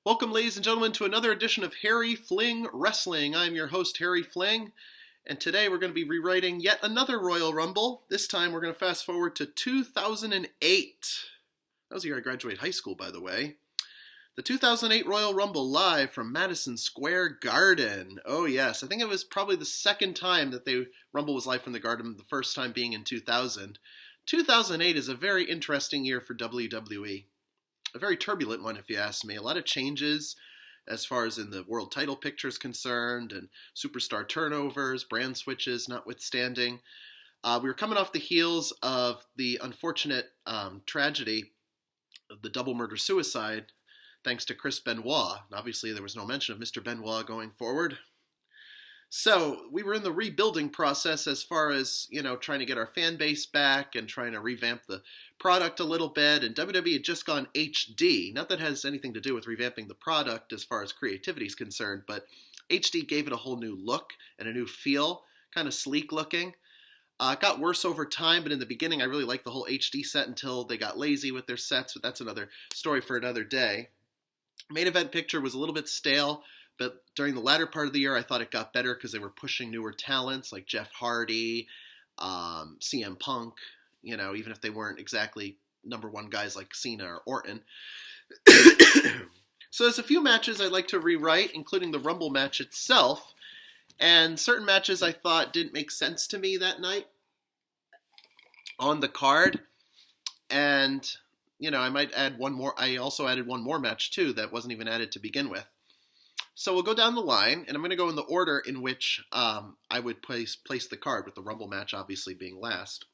Welcome, ladies and gentlemen, to another edition of Harry Fling Wrestling. I'm your host, Harry Fling, and today we're going to be rewriting yet another Royal Rumble. This time we're going to fast forward to 2008. That was the year I graduated high school, by the way. The 2008 Royal Rumble live from Madison Square Garden. Oh yes, I think it was probably the second time that the Rumble was live from the Garden, the first time being in 2000. 2008 is a very interesting year for WWE. A very turbulent one, if you ask me. A lot of changes as far as in the world title picture is concerned, and superstar turnovers, brand switches notwithstanding. We were coming off the heels of the unfortunate tragedy of the double murder-suicide, thanks to Chris Benoit. And obviously, there was no mention of Mr. Benoit going forward. So we were in the rebuilding process as far as, trying to get our fan base back and trying to revamp the product a little bit. And WWE had just gone HD. Not that it has anything to do with revamping the product as far as creativity is concerned, but HD gave it a whole new look and a new feel, kind of sleek looking. It got worse over time, but in the beginning I really liked the whole HD set until they got lazy with their sets, but that's another story for another day. Main event picture was a little bit stale. But during the latter part of the year, I thought it got better because they were pushing newer talents like Jeff Hardy, CM Punk, even if they weren't exactly number one guys like Cena or Orton. So there's a few matches I'd like to rewrite, including the Rumble match itself. And certain matches I thought didn't make sense to me that night on the card. And, I might add one more. I also added one more match, too, that wasn't even added to begin with. So we'll go down the line, and I'm going to go in the order in which I would place the card, with the Rumble match obviously being last.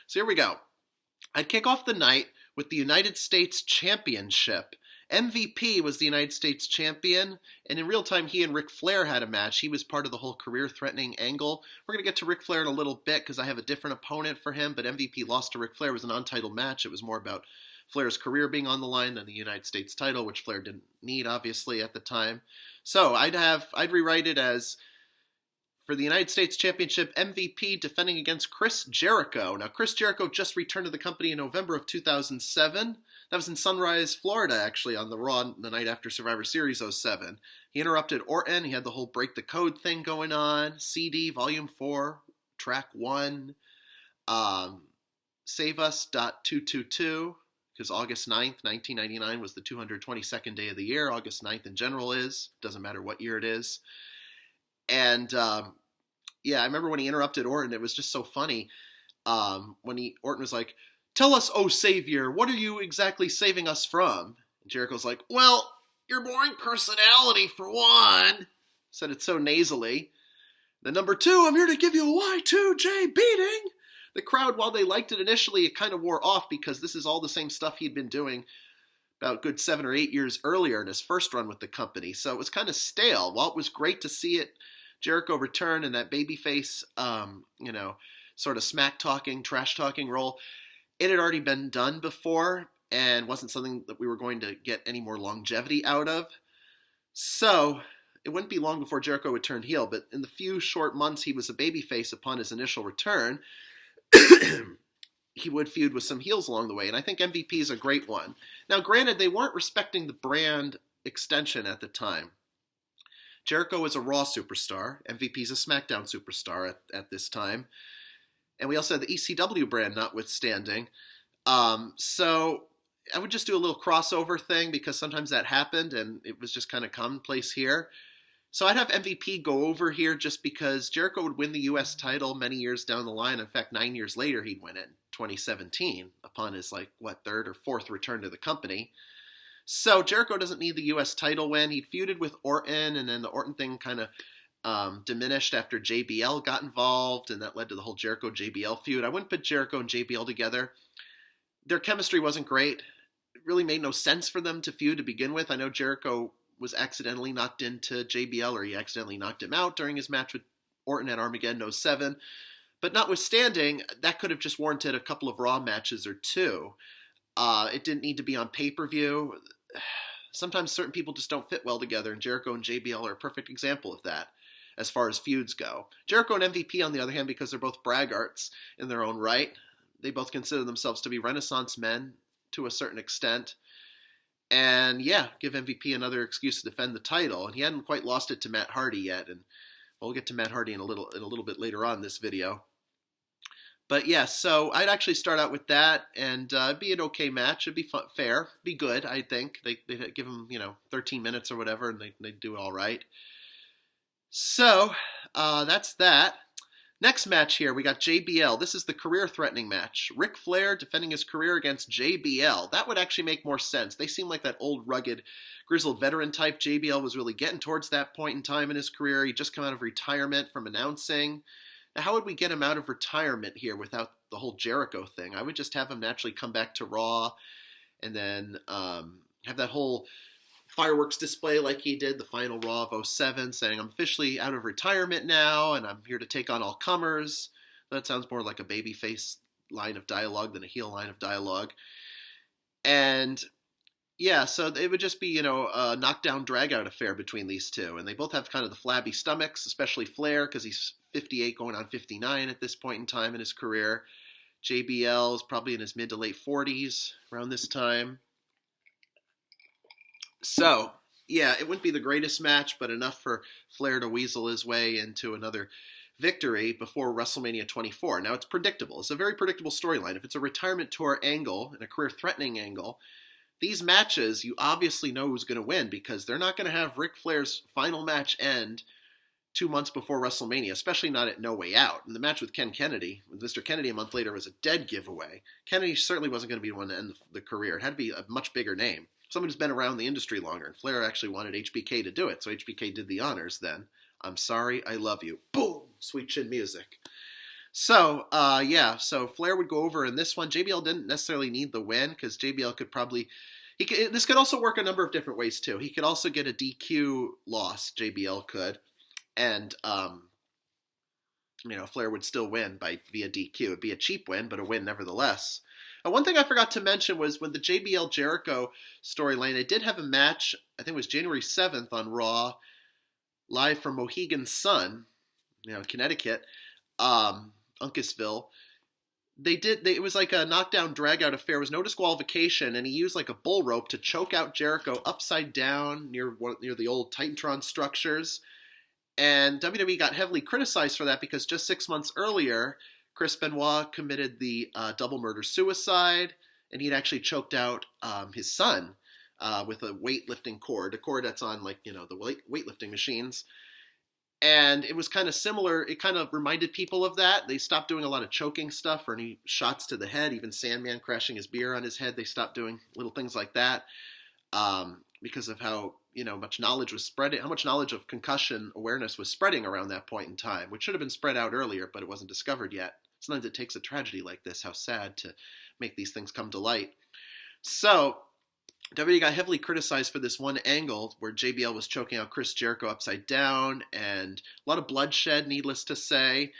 So here we go. I'd kick off the night with the United States Championship. MVP was the United States Champion, and in real time he and Ric Flair had a match. He was part of the whole career-threatening angle. We're going to get to Ric Flair in a little bit because I have a different opponent for him, but MVP lost to Ric Flair. It was an untitled match. It was more about Flair's career being on the line than the United States title, which Flair didn't need, obviously, at the time. So I'd rewrite it as, for the United States Championship, MVP defending against Chris Jericho. Now, Chris Jericho just returned to the company in November of 2007. That was in Sunrise, Florida, actually, on the Raw the night after Survivor Series 07. He interrupted Orton. He had the whole Break the Code thing going on. CD, Volume 4, Track 1. Save Us .222. Because August 9th, 1999 was the 222nd day of the year. August 9th in general is. Doesn't matter what year it is. And, I remember when he interrupted Orton, it was just so funny. When Orton was like, "Tell us, oh Savior, what are you exactly saving us from?" And Jericho's like, "Well, your boring personality, for one." Said it so nasally. Then number two, "I'm here to give you a Y2J beating." The crowd, while they liked it initially, it kind of wore off because this is all the same stuff he'd been doing about a good 7 or 8 years earlier in his first run with the company. So it was kind of stale. While it was great to see Jericho return in that babyface, sort of smack-talking, trash-talking role, it had already been done before and wasn't something that we were going to get any more longevity out of. So it wouldn't be long before Jericho would turn heel, but in the few short months he was a babyface upon his initial return, he would feud with some heels along the way, and I think MVP is a great one. Now, granted, they weren't respecting the brand extension at the time. Jericho was a Raw superstar. MVP's a SmackDown superstar at this time. And we also had the ECW brand notwithstanding. So I would just do a little crossover thing because sometimes that happened, and it was just kind of commonplace here. So I'd have MVP go over here just because Jericho would win the U.S. title many years down the line. In fact, 9 years later, he'd win it in 2017 upon his, third or fourth return to the company. So Jericho doesn't need the U.S. title win. He'd feuded with Orton, and then the Orton thing kind of diminished after JBL got involved, and that led to the whole Jericho-JBL feud. I wouldn't put Jericho and JBL together. Their chemistry wasn't great. It really made no sense for them to feud to begin with. I know Jericho was accidentally knocked into JBL, or he accidentally knocked him out during his match with Orton at Armageddon 07. But notwithstanding, that could have just warranted a couple of Raw matches or two. It didn't need to be on pay-per-view. Sometimes certain people just don't fit well together, and Jericho and JBL are a perfect example of that as far as feuds go. Jericho and MVP, on the other hand, because they're both braggarts in their own right, they both consider themselves to be Renaissance men to a certain extent. and yeah, give MVP another excuse to defend the title. And he hadn't quite lost it to Matt Hardy yet, and we'll get to Matt Hardy in a little bit later on in this video. But yeah, so I'd actually start out with that, and it'd be an okay match. It'd be fair, be good. I think they'd give him 13 minutes or whatever, and they'd do all right. So that's that. Next match here, we got JBL. This is the career-threatening match. Ric Flair defending his career against JBL. That would actually make more sense. They seem like that old, rugged, grizzled veteran type. JBL was really getting towards that point in time in his career. He'd just come out of retirement from announcing. Now, how would we get him out of retirement here without the whole Jericho thing? I would just have him naturally come back to Raw and then have that whole fireworks display like he did the final Raw of 07, saying, I'm officially out of retirement now, and I'm here to take on all comers. That sounds more like a babyface line of dialogue than a heel line of dialogue. And yeah, so it would just be, a knockdown drag-out affair between these two. And they both have kind of the flabby stomachs, especially Flair, because he's 58 going on 59 at this point in time in his career. JBL is probably in his mid to late 40s around this time. So, yeah, it wouldn't be the greatest match, but enough for Flair to weasel his way into another victory before WrestleMania 24. Now, it's predictable. It's a very predictable storyline. If it's a retirement tour angle and a career-threatening angle, these matches, you obviously know who's going to win because they're not going to have Ric Flair's final match end 2 months before WrestleMania, especially not at No Way Out. And the match with Ken Kennedy, with Mr. Kennedy a month later, was a dead giveaway. Kennedy certainly wasn't going to be the one to end the career. It had to be a much bigger name. Someone who's been around the industry longer, and Flair actually wanted HBK to do it, so HBK did the honors then. I'm sorry, I love you. Boom! Sweet chin music. So, so Flair would go over in this one. JBL didn't necessarily need the win, because JBL could probably... this could also work a number of different ways, too. He could also get a DQ loss, JBL could, and, Flair would still win via DQ. It'd be a cheap win, but a win nevertheless. One thing I forgot to mention was when the JBL Jericho storyline, they did have a match, I think it was January 7th on Raw, live from Mohegan Sun, Connecticut, Uncasville. It was like a knockdown drag-out affair. It was no disqualification, and he used like a bull rope to choke out Jericho upside down near the old Titantron structures. And WWE got heavily criticized for that because just 6 months earlier, Chris Benoit committed the double murder-suicide, and he'd actually choked out his son with a weightlifting cord, a cord that's on the weightlifting machines. And it was kind of similar. It kind of reminded people of that. They stopped doing a lot of choking stuff or any shots to the head, even Sandman crashing his beer on his head. They stopped doing little things like that because of how much knowledge was spreading, how much knowledge of concussion awareness was spreading around that point in time, which should have been spread out earlier, but it wasn't discovered yet. Sometimes it takes a tragedy like this, how sad, to make these things come to light. So, WWE got heavily criticized for this one angle where JBL was choking out Chris Jericho upside down, and a lot of bloodshed, needless to say.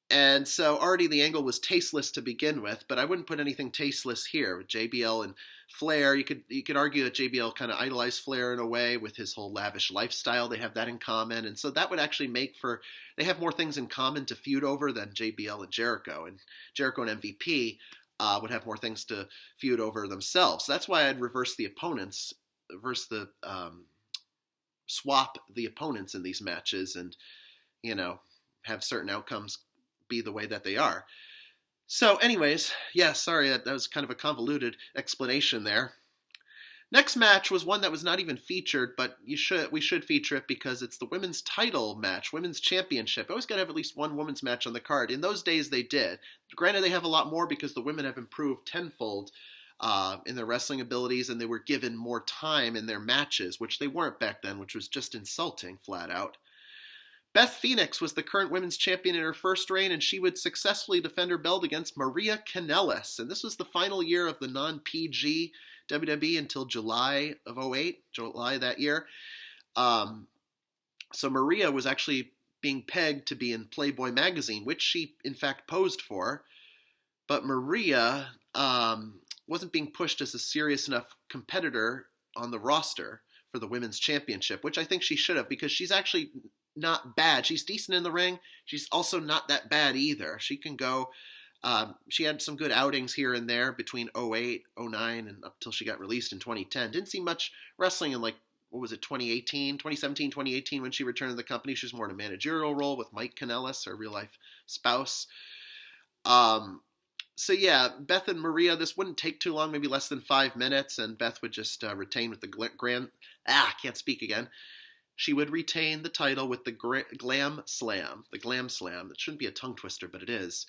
And so already the angle was tasteless to begin with, but I wouldn't put anything tasteless here. With JBL and Flair, you could argue that JBL kind of idolized Flair in a way with his whole lavish lifestyle. They have that in common, and so that would actually they have more things in common to feud over than JBL and Jericho. And Jericho and MVP would have more things to feud over themselves. So that's why I'd swap the opponents in these matches and, have certain outcomes be the way that they are. So anyways, sorry, that was kind of a convoluted explanation there. Next match was one that was not even featured, but we should feature it because it's the women's title match, women's championship. I always got to have at least one women's match on the card. In those days, they did. Granted, they have a lot more because the women have improved tenfold in their wrestling abilities, and they were given more time in their matches, which they weren't back then, which was just insulting, flat out. Beth Phoenix was the current women's champion in her first reign, and she would successfully defend her belt against Maria Kanellis. And this was the final year of the non-PG WWE until July of 2008, July that year. So Maria was actually being pegged to be in Playboy magazine, which she in fact posed for. But Maria wasn't being pushed as a serious enough competitor on the roster for the women's championship, which I think she should have, because she's actually not bad. She's decent in the ring. She's also not that bad either. She can go. She had some good outings here and there between 08, 09, and up until she got released in 2010. Didn't see much wrestling in, like, what was it, 2017, 2018, when she returned to the company. She was more in a managerial role with Mike Kanellis, her real-life spouse. So yeah, Beth and Maria, this wouldn't take too long, maybe less than 5 minutes, and Beth would just retain with the can't speak again. She would retain the title with the Glam Slam. The Glam Slam. That shouldn't be a tongue twister, but it is.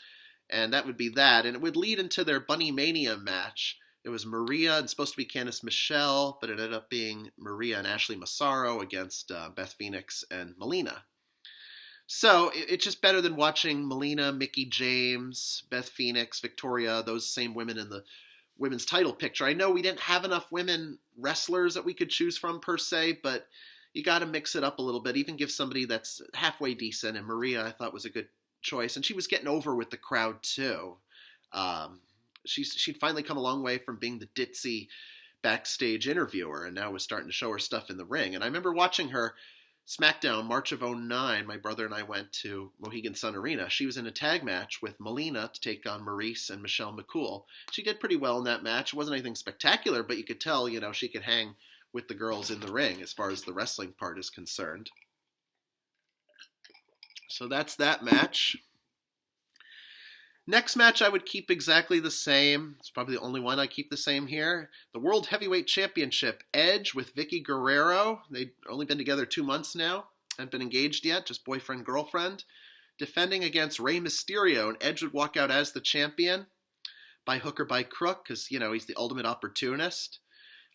And that would be that. And it would lead into their Bunny Mania match. It was Maria and supposed to be Candice Michelle, but it ended up being Maria and Ashley Massaro against Beth Phoenix and Melina. So it's just better than watching Melina, Mickie James, Beth Phoenix, Victoria, those same women in the women's title picture. I know we didn't have enough women wrestlers that we could choose from per se, but you got to mix it up a little bit, even give somebody that's halfway decent. And Maria, I thought, was a good choice. And she was getting over with the crowd, too. She'd finally come a long way from being the ditzy backstage interviewer, and now was starting to show her stuff in the ring. And I remember watching her SmackDown, March of 09, my brother and I went to Mohegan Sun Arena. She was in a tag match with Melina to take on Maurice and Michelle McCool. She did pretty well in that match. It wasn't anything spectacular, but you could tell, she could hang with the girls in the ring as far as the wrestling part is concerned. So that's that match. Next match I would keep exactly the same. It's probably the only one I keep the same here. The World Heavyweight Championship. Edge with Vicky Guerrero. They've only been together 2 months now. Haven't been engaged yet, just boyfriend, girlfriend. Defending against Rey Mysterio. And Edge would walk out as the champion by hook or by crook because, he's the ultimate opportunist.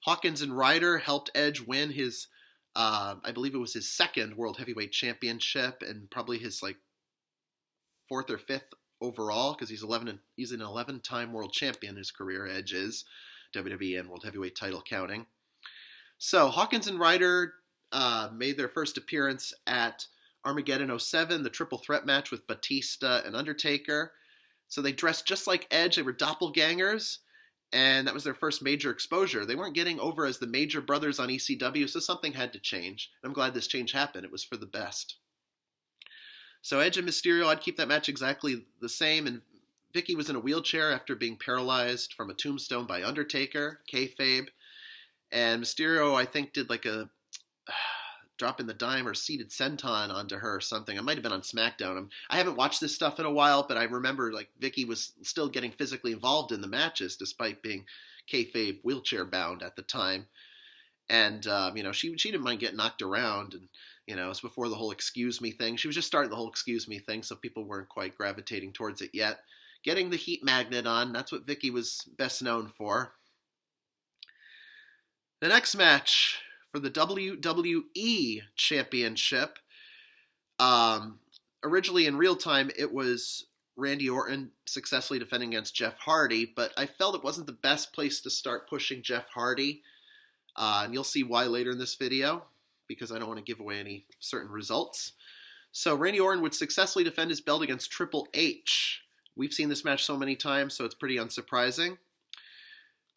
Hawkins and Ryder helped Edge win his, I believe it was his second World Heavyweight Championship and probably his, 4th or 5th overall, because he's an 11-time world champion in his career. Edge is WWE and World Heavyweight title counting. So Hawkins and Ryder made their first appearance at Armageddon 07, the triple threat match with Batista and Undertaker. So they dressed just like Edge. They were doppelgangers, and that was their first major exposure. They weren't getting over as the Major Brothers on ECW, so something had to change. I'm glad this change happened. It was for the best. So Edge and Mysterio, I'd keep that match exactly the same. And Vicky was in a wheelchair after being paralyzed from a tombstone by Undertaker, kayfabe. And Mysterio, I think, did like a drop in the dime or seated senton onto her or something. It might have been on SmackDown. I haven't watched this stuff in a while, but I remember Vicky was still getting physically involved in the matches despite being kayfabe wheelchair bound at the time. And, she didn't mind getting knocked around, and it's before the whole excuse me thing. She was just starting the whole excuse me thing, so people weren't quite gravitating towards it yet. Getting the heat magnet on, that's what Vicky was best known for. The next match for the WWE Championship. Originally in real time, it was Randy Orton successfully defending against Jeff Hardy, but I felt it wasn't the best place to start pushing Jeff Hardy. And you'll see why later in this video, because I don't want to give away any certain results. So Randy Orton would successfully defend his belt against Triple H. We've seen this match so many times, so it's pretty unsurprising.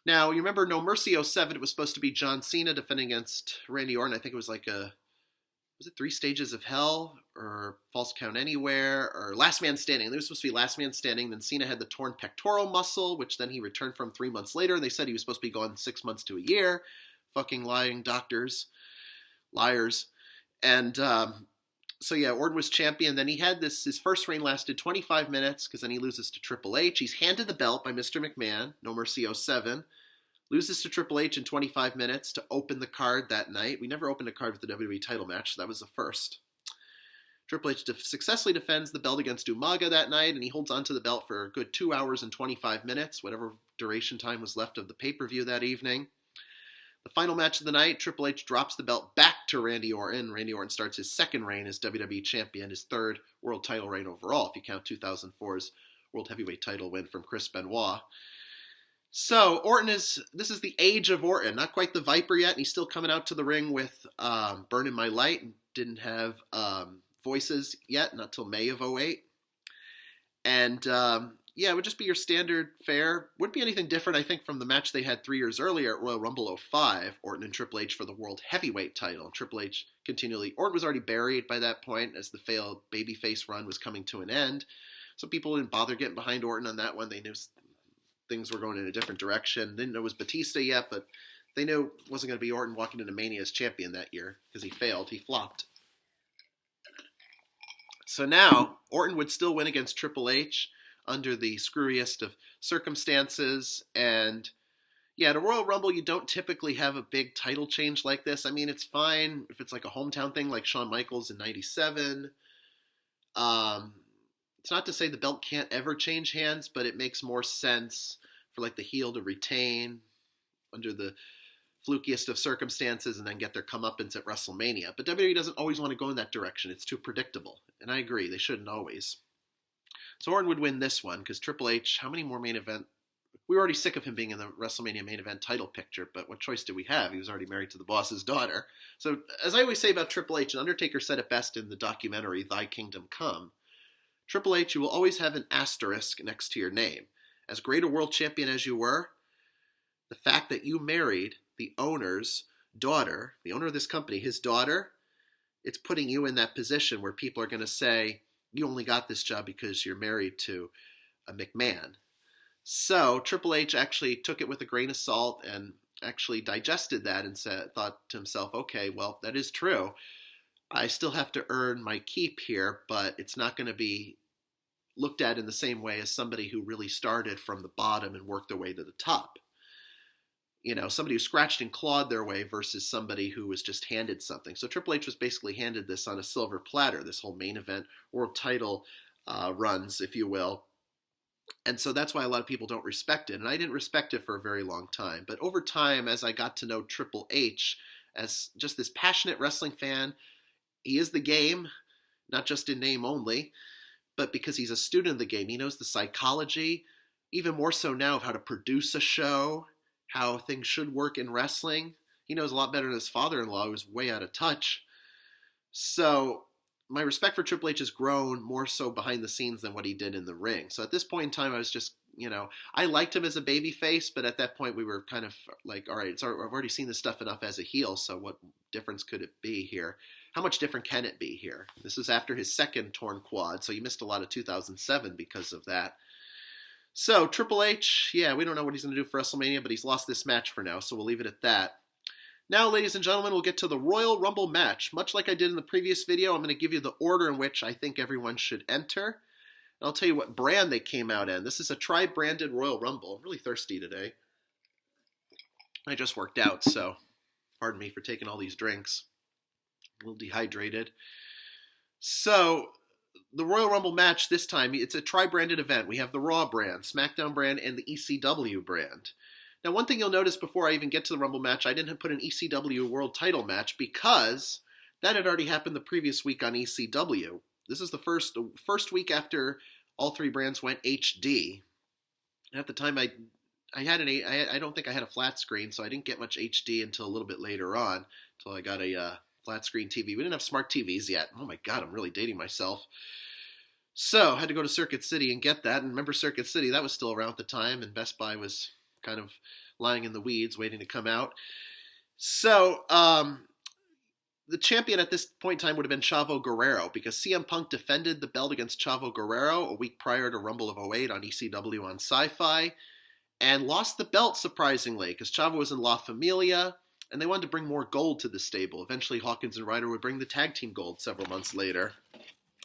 Now, you remember No Mercy 07, it was supposed to be John Cena defending against Randy Orton. I think it was was it 3 Stages of Hell, or False Count Anywhere, or Last Man Standing? It was supposed to be Last Man Standing. Then Cena had the torn pectoral muscle, which then he returned from 3 months later. They said he was supposed to be gone 6 months to a year. Fucking lying doctors. Liars. And Orton was champion. Then he had his first reign lasted 25 minutes, because then he loses to Triple H. He's handed the belt by Mr. McMahon, No Mercy 07. Loses to Triple H in 25 minutes to open the card that night. We never opened a card with the WWE title match, so that was the first. Triple H successfully defends the belt against Umaga that night, and he holds onto the belt for a good 2 hours and 25 minutes, whatever duration time was left of the pay-per-view that evening. The final match of the night, Triple H drops the belt back to Randy Orton. Randy Orton starts his second reign as WWE Champion, his third world title reign overall, if you count 2004's World Heavyweight title win from Chris Benoit. So, this is the age of Orton. Not quite the Viper yet, and he's still coming out to the ring with Burning My Light, and didn't have voices yet, not till May of 08. And it would just be your standard fare. Wouldn't be anything different, I think, from the match they had 3 years earlier at Royal Rumble 05, Orton and Triple H for the World Heavyweight title. Triple H Orton was already buried by that point as the failed babyface run was coming to an end. So people didn't bother getting behind Orton on that one. They knew things were going in a different direction. Didn't know it was Batista yet, but they knew it wasn't going to be Orton walking into Mania as champion that year because he failed. He flopped. So now Orton would still win against Triple H under the screwiest of circumstances. And yeah, at a Royal Rumble, you don't typically have a big title change like this. I mean, it's fine if it's like a hometown thing like Shawn Michaels in 97. It's not to say the belt can't ever change hands, but it makes more sense for like the heel to retain under the flukiest of circumstances and then get their comeuppance at WrestleMania. But WWE doesn't always want to go in that direction. It's too predictable. And I agree, they shouldn't always. So Orton would win this one because Triple H, how many more main event? We were already sick of him being in the WrestleMania main event title picture, but what choice did we have? He was already married to the boss's daughter. So as I always say about Triple H, and Undertaker said it best in the documentary Thy Kingdom Come, Triple H, you will always have an asterisk next to your name. As great a world champion as you were, the fact that you married the owner's daughter, the owner of this company, his daughter, it's putting you in that position where people are going to say, you only got this job because you're married to a McMahon. So Triple H actually took it with a grain of salt and actually digested that and thought to himself, okay, well, that is true. I still have to earn my keep here, but it's not going to be looked at in the same way as somebody who really started from the bottom and worked their way to the top. You know, somebody who scratched and clawed their way versus somebody who was just handed something. So Triple H was basically handed this on a silver platter, this whole main event world title runs, if you will. And so that's why a lot of people don't respect it. And I didn't respect it for a very long time. But over time, as I got to know Triple H as just this passionate wrestling fan, he is the game, not just in name only, but because he's a student of the game. He knows the psychology, even more so now, of how to produce a show, how things should work in wrestling. He knows a lot better than his father-in-law, who's way out of touch. So my respect for Triple H has grown more so behind the scenes than what he did in the ring. So at this point in time, I was just, I liked him as a babyface, but at that point we were kind of like, all right, I've already seen this stuff enough as a heel, so what difference could it be here? How much different can it be here? This was after his second torn quad, so he missed a lot of 2007 because of that. So Triple H, yeah, we don't know what he's going to do for WrestleMania, but he's lost this match for now, so we'll leave it at that. Now, ladies and gentlemen, we'll get to the Royal Rumble match. Much like I did in the previous video, I'm going to give you the order in which I think everyone should enter. And I'll tell you what brand they came out in. This is a tri-branded Royal Rumble. I'm really thirsty today. I just worked out, so pardon me for taking all these drinks. A little dehydrated. So the Royal Rumble match this time, it's a tri-branded event. We have the Raw brand, SmackDown brand, and the ECW brand. Now, one thing you'll notice before I even get to the Rumble match, I didn't put an ECW World Title match because that had already happened the previous week on ECW. This is the first week after all three brands went HD. And at the time, I don't think I had a flat screen, so I didn't get much HD until a little bit later on, until I got a flat screen TV. We didn't have smart TVs yet. Oh my God, I'm really dating myself. So I had to go to Circuit City and get that. And remember Circuit City, that was still around at the time, and Best Buy was kind of lying in the weeds waiting to come out. So the champion at this point in time would have been Chavo Guerrero because CM Punk defended the belt against Chavo Guerrero a week prior to Rumble of '08 on ECW on Sci-Fi and lost the belt surprisingly because Chavo was in La Familia and they wanted to bring more gold to the stable. Eventually Hawkins and Ryder would bring the tag team gold several months later.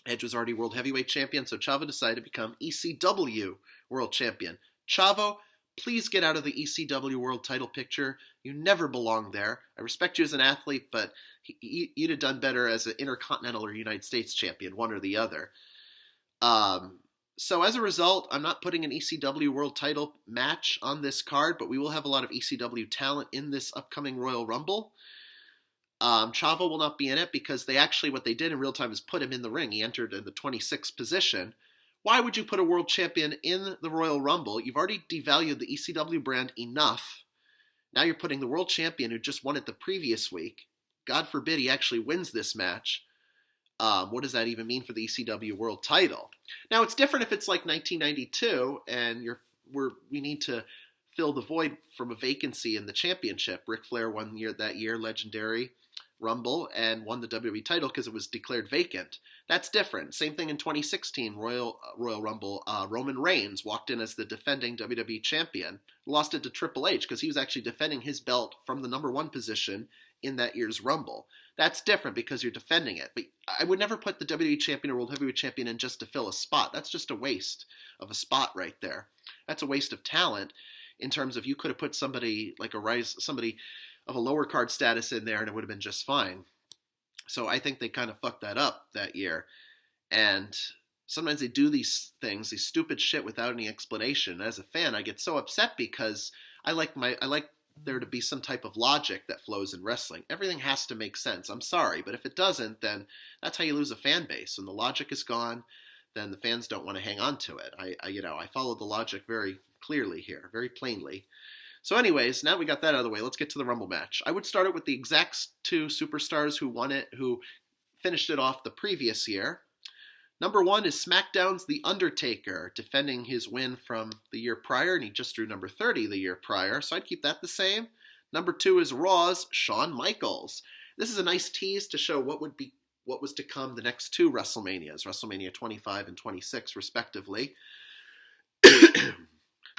Edge was already World Heavyweight Champion, so Chavo decided to become ECW World Champion. Chavo, please get out of the ECW World Title picture. You never belong there. I respect you as an athlete, but you'd have done better as an Intercontinental or United States champion, one or the other. So as a result, I'm not putting an ECW World Title match on this card, but we will have a lot of ECW talent in this upcoming Royal Rumble. Chavo will not be in it because what they did in real time is put him in the ring. He entered in the 26th position. Why would you put a world champion in the Royal Rumble? You've already devalued the ECW brand enough. Now you're putting the world champion who just won it the previous week. God forbid he actually wins this match. What does that even mean for the ECW world title? Now it's different if it's like 1992 and we need to fill the void from a vacancy in the championship. Ric Flair won that year, legendary. Rumble and won the WWE title because it was declared vacant. That's different. Same thing in 2016 Royal Rumble. Roman Reigns walked in as the defending WWE champion, lost it to Triple H because he was actually defending his belt from the number 1 position in that year's Rumble. That's different because you're defending it. But I would never put the WWE champion or World Heavyweight champion in just to fill a spot. That's just a waste of a spot right there. That's a waste of talent in terms of you could have put somebody like somebody of a lower card status in there and it would have been just fine. So I think they kind of fucked that up that year. And sometimes they do these things, these stupid shit without any explanation. As a fan, I get so upset because I like there to be some type of logic that flows in wrestling. Everything has to make sense. I'm sorry, but if it doesn't, then that's how you lose a fan base. When the logic is gone, then the fans don't want to hang on to it. I follow the logic very clearly here, very plainly. So anyways, now we got that out of the way, let's get to the Rumble match. I would start it with the exact 2 superstars who won it, who finished it off the previous year. Number 1 is SmackDown's The Undertaker, defending his win from the year prior, and he just drew number 30 the year prior, so I'd keep that the same. Number 2 is Raw's Shawn Michaels. This is a nice tease to show what was to come the next 2 WrestleManias, WrestleMania 25 and 26 respectively.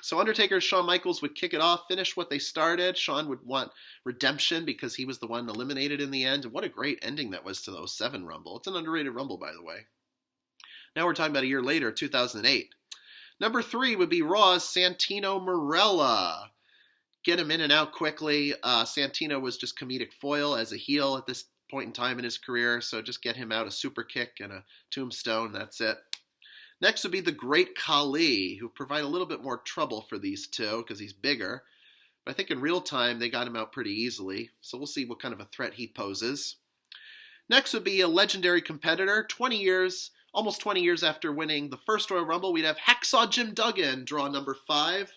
So Undertaker and Shawn Michaels would kick it off, finish what they started. Shawn would want redemption because he was the one eliminated in the end. And what a great ending that was to the 07 Rumble. It's an underrated Rumble, by the way. Now we're talking about a year later, 2008. Number 3 would be Raw's Santino Marella. Get him in and out quickly. Santino was just comedic foil as a heel at this point in time in his career, so just get him out a super kick and a tombstone, that's it. Next would be the Great Khali, who provide a little bit more trouble for these two because he's bigger. But I think in real time, they got him out pretty easily. So we'll see what kind of a threat he poses. Next would be a legendary competitor. Almost 20 years after winning the first Royal Rumble, we'd have Hacksaw Jim Duggan draw number 5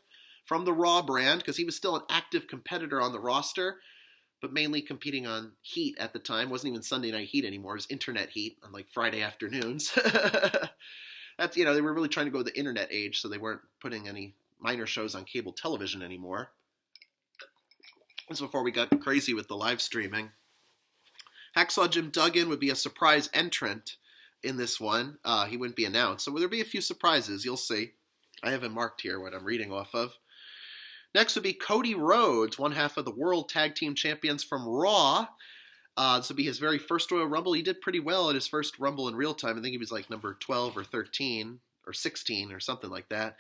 from the Raw brand because he was still an active competitor on the roster, but mainly competing on Heat at the time. Wasn't even Sunday Night Heat anymore. It was Internet Heat on like Friday afternoons. That's, they were really trying to go the internet age, so they weren't putting any minor shows on cable television anymore. This was before we got crazy with the live streaming. Hacksaw Jim Duggan would be a surprise entrant in this one. He wouldn't be announced, so there'll be a few surprises. You'll see. I have it marked here what I'm reading off of. Next would be Cody Rhodes, one half of the World Tag Team Champions from Raw. This would be his very first Royal Rumble. He did pretty well at his first Rumble in real time. I think he was like number 12 or 13 or 16 or something like that.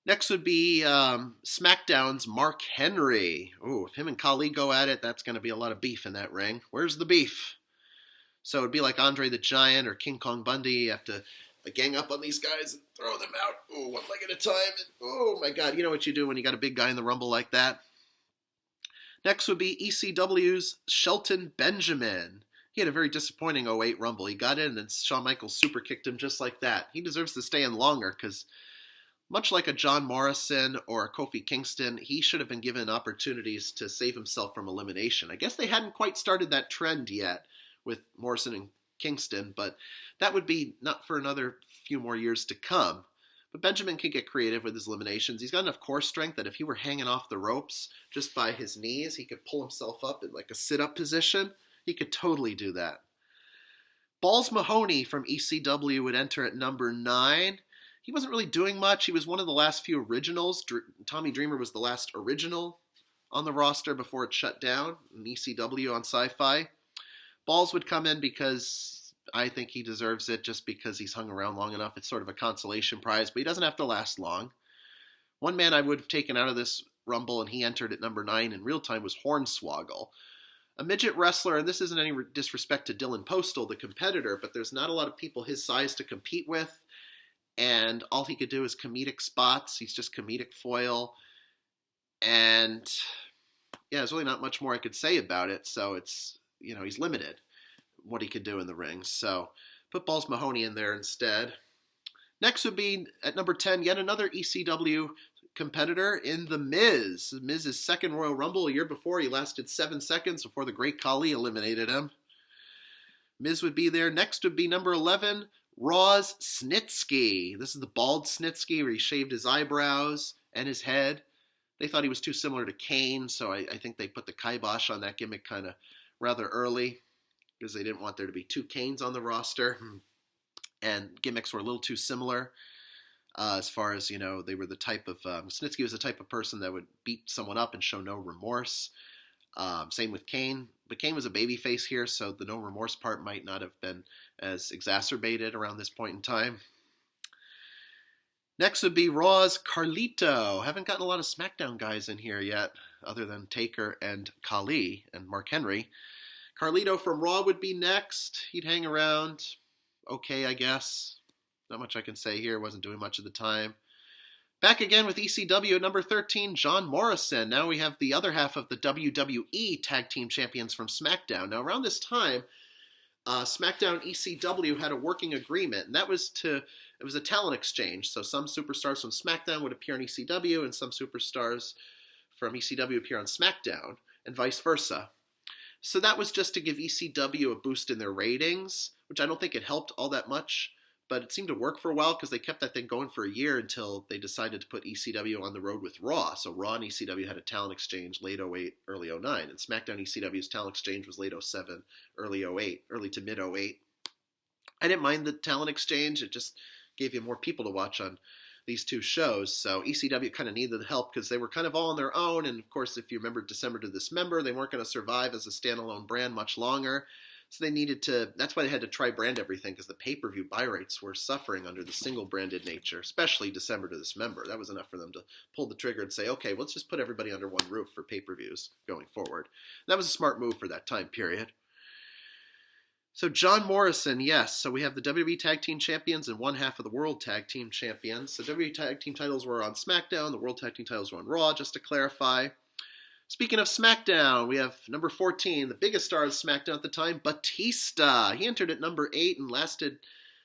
Next would be SmackDown's Mark Henry. Ooh, if him and Khali go at it, that's going to be a lot of beef in that ring. Where's the beef? So it'd be like Andre the Giant or King Kong Bundy. You have to gang up on these guys and throw them out. Oh, one leg at a time. And, oh, my God. You know what you do when you got a big guy in the Rumble like that? Next would be ECW's Shelton Benjamin. He had a very disappointing 08 Rumble. He got in and then Shawn Michaels super kicked him just like that. He deserves to stay in longer because much like a John Morrison or a Kofi Kingston, he should have been given opportunities to save himself from elimination. I guess they hadn't quite started that trend yet with Morrison and Kingston, but that would be not for another few more years to come. But Benjamin can get creative with his eliminations. He's got enough core strength that if he were hanging off the ropes just by his knees, he could pull himself up in like a sit-up position. He could totally do that. Balls Mahoney from ECW would enter at number 9. He wasn't really doing much. He was one of the last few originals. Tommy Dreamer was the last original on the roster before it shut down in ECW on Sci-Fi. Balls would come in because I think he deserves it just because he's hung around long enough. It's sort of a consolation prize, but he doesn't have to last long. One man I would have taken out of this Rumble, and he entered at number 9 in real time, was Hornswoggle. A midget wrestler, and this isn't any disrespect to Dylan Postal, the competitor, but there's not a lot of people his size to compete with, and all he could do is comedic spots. He's just comedic foil, and yeah, there's really not much more I could say about it, so it's, he's limited what he could do in the ring. So put Balls Mahoney in there instead. Next would be at number 10, yet another ECW competitor in The Miz. Miz's second Royal Rumble a year before. He lasted 7 seconds before the Great Khali eliminated him. Miz would be there. Next would be number 11, Raw's Snitsky. This is the bald Snitsky where he shaved his eyebrows and his head. They thought he was too similar to Kane, so I think they put the kibosh on that gimmick kind of rather early because they didn't want there to be two Kanes on the roster, and gimmicks were a little too similar. As far as, they were the type of, Snitsky was the type of person that would beat someone up and show no remorse. Same with Kane. But Kane was a babyface here, so the no remorse part might not have been as exacerbated around this point in time. Next would be Raw's Carlito. Haven't gotten a lot of SmackDown guys in here yet, other than Taker and Khali and Mark Henry. Carlito from Raw would be next. He'd hang around. Okay, I guess. Not much I can say here. Wasn't doing much at the time. Back again with ECW at number 13, John Morrison. Now we have the other half of the WWE Tag Team Champions from SmackDown. Now around this time, SmackDown ECW had a working agreement, and it was a talent exchange. So some superstars from SmackDown would appear on ECW, and some superstars from ECW appear on SmackDown, and vice versa. So that was just to give ECW a boost in their ratings, which I don't think it helped all that much. But it seemed to work for a while because they kept that thing going for a year until they decided to put ECW on the road with Raw. So Raw and ECW had a talent exchange late 08, early 09. And SmackDown ECW's talent exchange was late 07, early 08, early to mid 08. I didn't mind the talent exchange. It just gave you more people to watch on these two shows. So ECW kind of needed the help because they were kind of all on their own. And of course, if you remember December to Dismember, they weren't going to survive as a standalone brand much longer. So they needed to, that's why they had to try brand everything, because the pay-per-view buy rates were suffering under the single-branded nature, especially December to Dismember. That was enough for them to pull the trigger and say, okay, let's just put everybody under one roof for pay-per-views going forward. That was a smart move for that time period. So John Morrison, yes. So we have the WWE Tag Team Champions and one half of the World Tag Team Champions. So WWE Tag Team titles were on SmackDown. The World Tag Team titles were on Raw, just to clarify. Speaking of SmackDown, we have number 14, the biggest star of SmackDown at the time, Batista. He entered at number 8 and lasted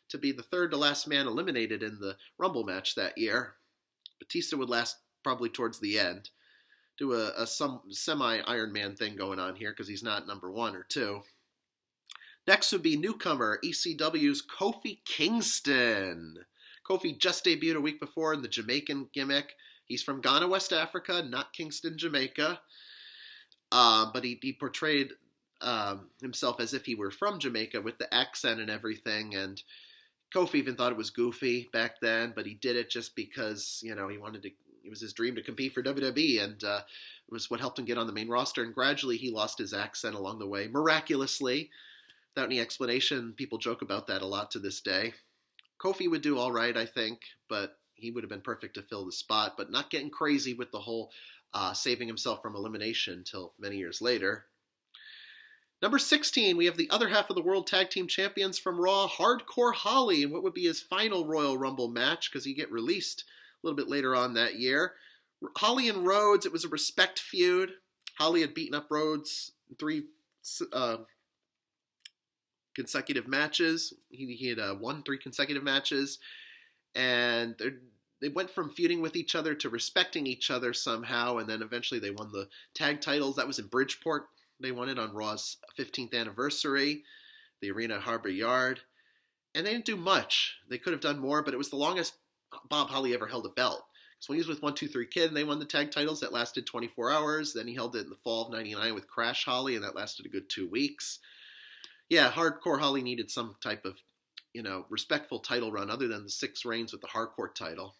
to be the third to last man eliminated in the Rumble match that year. Batista would last probably towards the end. Do a semi-Iron Man thing going on here because he's not number 1 or 2. Next would be newcomer, ECW's Kofi Kingston. Kofi just debuted a week before in the Jamaican gimmick. He's from Ghana, West Africa, not Kingston, Jamaica. But he portrayed himself as if he were from Jamaica with the accent and everything. And Kofi even thought it was goofy back then, but he did it just because, he wanted to. It was his dream to compete for WWE, and it was what helped him get on the main roster. And gradually, he lost his accent along the way, miraculously, without any explanation. People joke about that a lot to this day. Kofi would do all right, I think, but he would have been perfect to fill the spot, but not getting crazy with the whole saving himself from elimination until many years later. Number 16, we have the other half of the World Tag Team Champions from Raw, Hardcore Holly, in what would be his final Royal Rumble match, because he'd get released a little bit later on that year. Holly and Rhodes, it was a respect feud. Holly had beaten up Rhodes in 3 consecutive matches. He had won 3 consecutive matches. And they went from feuding with each other to respecting each other somehow, and then eventually they won the tag titles. That was in Bridgeport. They won it on Raw's 15th anniversary, the arena at Harbor Yard. And they didn't do much. They could have done more, but it was the longest Bob Holly ever held a belt. So when he was with 1-2-3 Kid, and they won the tag titles, that lasted 24 hours. Then he held it in the fall of 99 with Crash Holly, and that lasted a good 2 weeks. Yeah, Hardcore Holly needed some type of respectful title run other than the 6 reigns with the hardcore title.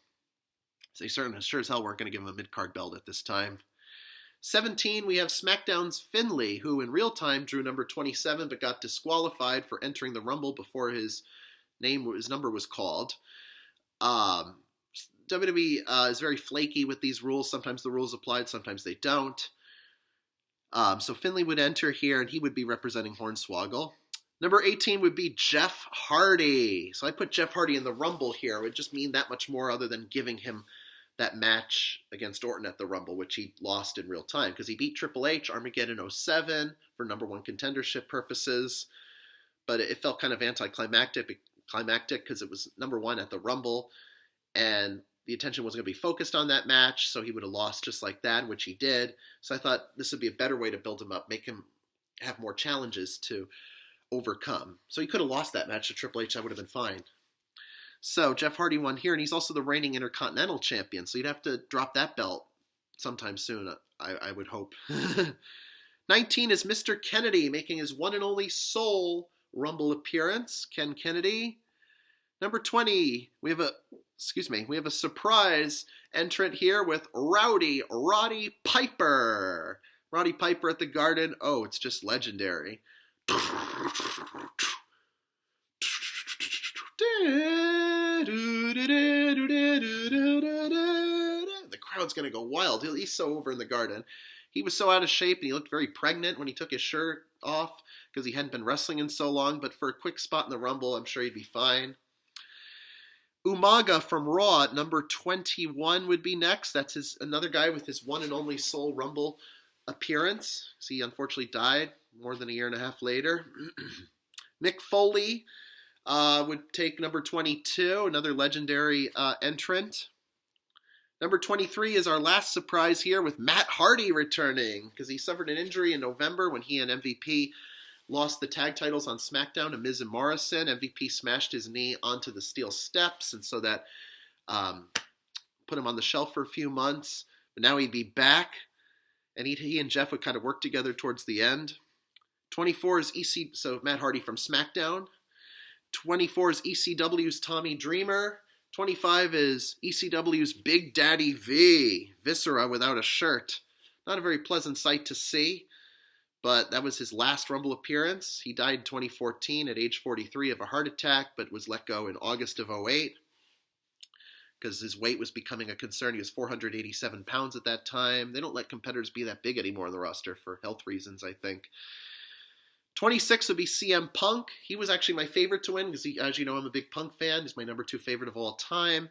So they sure as hell weren't going to give him a mid-card belt at this time. 17, we have SmackDown's Finlay, who in real time drew number 27 but got disqualified for entering the Rumble before his number was called. WWE is very flaky with these rules. Sometimes the rules applied, sometimes they don't. So Finlay would enter here, and he would be representing Hornswoggle. Number 18 would be Jeff Hardy. So I put Jeff Hardy in the Rumble here. It would just mean that much more other than giving him that match against Orton at the Rumble, which he lost in real time because he beat Triple H, Armageddon 07 for number 1 contendership purposes. But it felt kind of anticlimactic because it was number 1 at the Rumble, and the attention wasn't going to be focused on that match, so he would have lost just like that, which he did. So I thought this would be a better way to build him up, make him have more challenges to overcome. So he could have lost that match to Triple H. That would have been fine. So Jeff Hardy won here, and he's also the reigning Intercontinental Champion. So you'd have to drop that belt sometime soon, I would hope. 19 is Mr. Kennedy, making his one and only Soul Rumble appearance. Ken Kennedy. Number 20, we have a surprise entrant here with Roddy Piper. Roddy Piper at the Garden. Oh, it's just legendary. The crowd's going to go wild. He's so over in the Garden. He was so out of shape, and he looked very pregnant when he took his shirt off because he hadn't been wrestling in so long. But for a quick spot in the Rumble, I'm sure he'd be fine. Umaga from Raw at number 21 would be next. That's another guy with his one and only Soul Rumble appearance. He unfortunately died more than a year and a half later. Mick Foley would take number 22, another legendary entrant. Number 23 is our last surprise here with Matt Hardy returning because he suffered an injury in November when he and MVP lost the tag titles on SmackDown to Miz and Morrison. MVP smashed his knee onto the steel steps, and so that put him on the shelf for a few months. But now he'd be back, and he and Jeff would kind of work together towards the end. 24 is so Matt Hardy from SmackDown. 24 is ECW's Tommy Dreamer. 25 is ECW's Big Daddy V, Viscera without a shirt. Not a very pleasant sight to see, but that was his last Rumble appearance. He died in 2014 at age 43 of a heart attack, but was let go in August of 2008 because his weight was becoming a concern. He was 487 pounds at that time. They don't let competitors be that big anymore on the roster for health reasons, I think. 26 would be CM Punk. He was actually my favorite to win because, as you know, I'm a big Punk fan. He's my number 2 favorite of all time.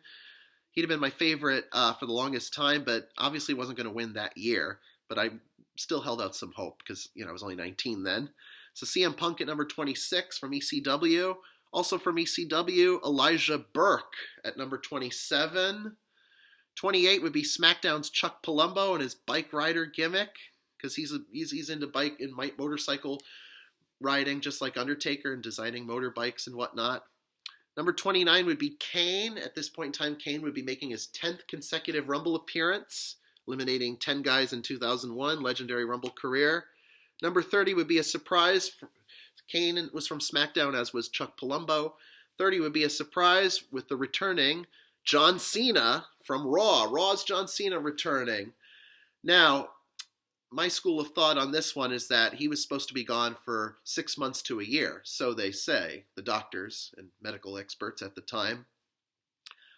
He'd have been my favorite for the longest time, but obviously wasn't going to win that year. But I still held out some hope because, I was only 19 then. So CM Punk at number 26 from ECW. Also from ECW, Elijah Burke at number 27. 28 would be SmackDown's Chuck Palumbo and his bike rider gimmick because he's into motorcycle riding just like Undertaker and designing motorbikes and whatnot. Number 29 would be Kane. At this point in time, Kane would be making his 10th consecutive Rumble appearance, eliminating 10 guys in 2001, legendary Rumble career. Number 30 would be a surprise. Kane was from SmackDown, as was Chuck Palumbo. 30 would be a surprise with the returning John Cena from Raw. Raw's John Cena returning. Now, my school of thought on this one is that he was supposed to be gone for 6 months to a year. So they say, the doctors and medical experts at the time.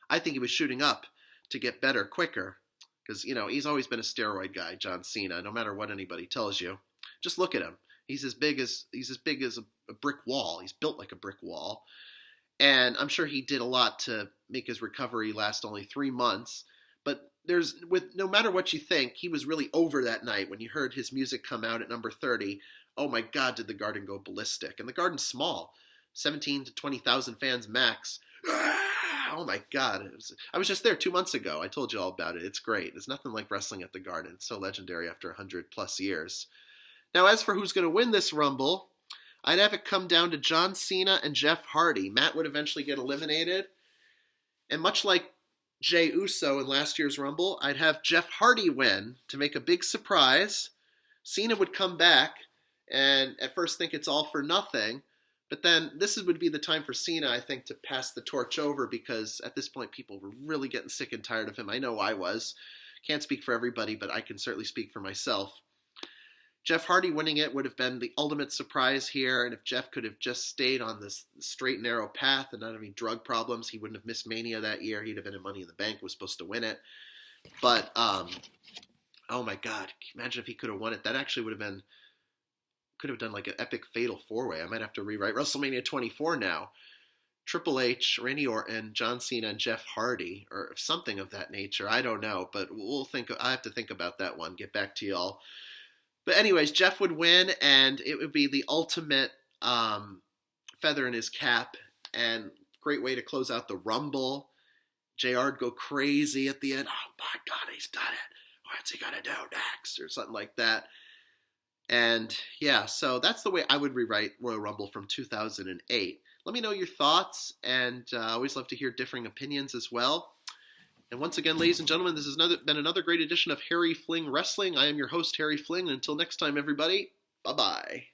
I think he was shooting up to get better quicker. Because, he's always been a steroid guy, John Cena, no matter what anybody tells you. Just look at him. He's as big as a brick wall. He's built like a brick wall. And I'm sure he did a lot to make his recovery last only 3 months. But no matter what you think, he was really over that night when you heard his music come out at number 30. Oh my God, did the Garden go ballistic. And the Garden's small. 17 to 20,000 fans max. Oh my God. I was just there 2 months ago. I told you all about it. It's great. It's nothing like wrestling at the Garden. It's so legendary after 100 plus years. Now, as for who's going to win this Rumble, I'd have it come down to John Cena and Jeff Hardy. Matt would eventually get eliminated. And much like Jey Uso in last year's Rumble, I'd have Jeff Hardy win to make a big surprise. Cena would come back and at first think it's all for nothing. But then would be the time for Cena, I think, to pass the torch over because at this point people were really getting sick and tired of him. I know I was. Can't speak for everybody, but I can certainly speak for myself. Jeff Hardy winning it would have been the ultimate surprise here, and if Jeff could have just stayed on this straight and narrow path and not have any drug problems, he wouldn't have missed Mania that year. He'd have been in Money in the Bank, was supposed to win it. But, oh my God, imagine if he could have won it. That actually could have done like an epic fatal 4-way. I might have to rewrite WrestleMania 24 now. Triple H, Randy Orton, John Cena, and Jeff Hardy, or something of that nature. I don't know, but I have to think about that one. Get back to y'all. But anyways, Jeff would win, and it would be the ultimate feather in his cap, and great way to close out the Rumble. JR would go crazy at the end. Oh my God, he's done it. What's he gonna do next? Or something like that. And yeah, so that's the way I would rewrite Royal Rumble from 2008. Let me know your thoughts, and I always love to hear differing opinions as well. And once again, ladies and gentlemen, this has been another great edition of Harry Fling Wrestling. I am your host, Harry Fling. And until next time, everybody, bye-bye.